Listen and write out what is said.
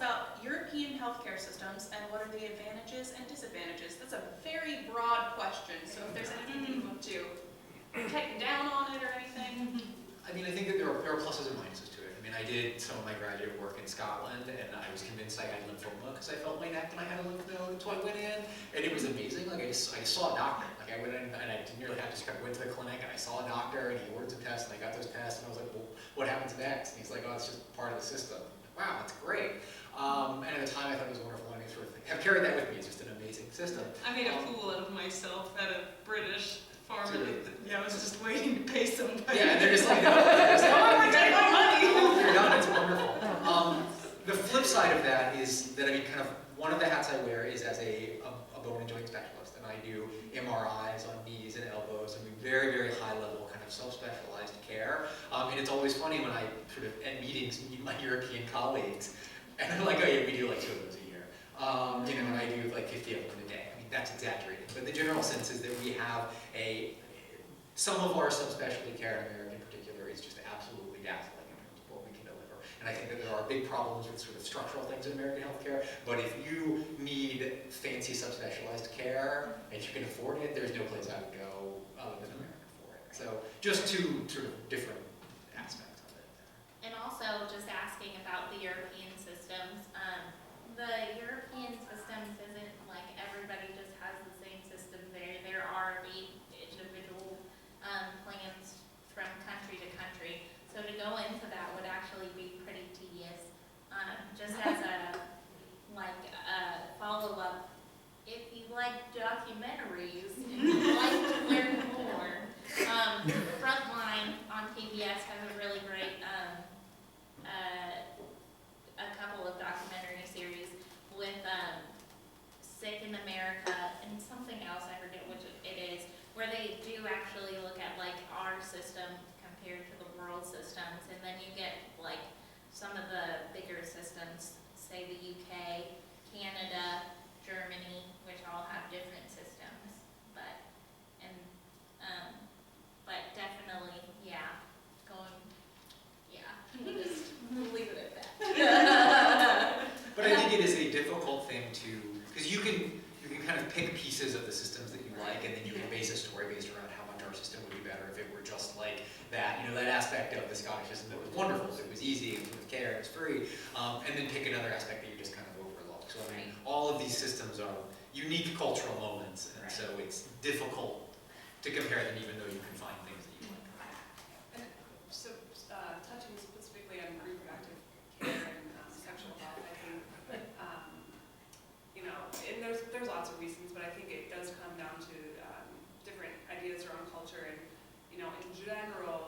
about European healthcare systems and what are the advantages and disadvantages. That's a very broad question, so if there's anything that you want to take down on it or anything. I mean, I think that there are pluses and minuses to it. I mean, I did some of my graduate work in Scotland, and I was convinced I had lymphoma because I felt my neck and I had a lymph node, so I went in, and it was amazing. Like, I saw a doctor. Like, I went in, and I nearly had to just kind of went to the clinic, and I saw a doctor, and he ordered some tests, and I got those tests, and I was like, well, what happens next? And he's like, oh, it's just part of the system. Wow, that's great. And at the time, I thought it was wonderful, and I sort of have carried that with me. It's just an amazing system. I made a fool out of myself at a British pharmacy. Yeah, I was just waiting to pay somebody. Yeah, and they're just like, no, I'm gonna take my money. You're done. It's wonderful. The flip side of that is that, I mean, kind of one of the hats I wear is as a bone and joint specialist, and I do MRIs on knees and elbows, and we very, very high level kind of self-specialized care. And it's always funny when I sort of at meetings meet my European colleagues, and they're like, oh yeah, we do like 2 of those a year. You know, and I do like 50 of them a day. I mean, that's exaggerating, but the general sense is that we have some of our subspecialty care in America in particular is just absolutely dazzling in terms of what we can deliver. And I think that there are big problems with sort of structural things in American healthcare, but if you need fancy subspecialized care and you can afford it, there's no place I would go other than America for it. So just 2 sort of different aspects of it. And also just asking about the European systems. The European systems isn't like everybody just has the same system there. There are individual plans from country to country. So to go into that would actually be pretty tedious. Just as a follow-up, if you like documentaries and you like to learn more, Frontline on PBS has a really great a couple of documentary series with Sick in America and something else, I forget which it is, where they do actually look at like our system compared to the world systems, and then you get like some of the bigger systems, say the UK, Canada, Germany, which all have different systems, but definitely, yeah, we'll leave it at that. But I think it is a difficult thing to, because you can kind of pick pieces of the systems that you like, and then you can base a story based around how much our system would be better if it were just like that. You know, that aspect of the Scottish system that was wonderful, so it was easy, it was care, it was free, and then pick another aspect that you just kind of overlook. So I mean, all of these systems are unique cultural moments, and so it's difficult to compare them, even though you can find things that you like. And so, touching specifically on reproductive care and sexual health, I think, you know, and there's lots of reasons, but I think it does come down to different ideas around culture. And you know, in general,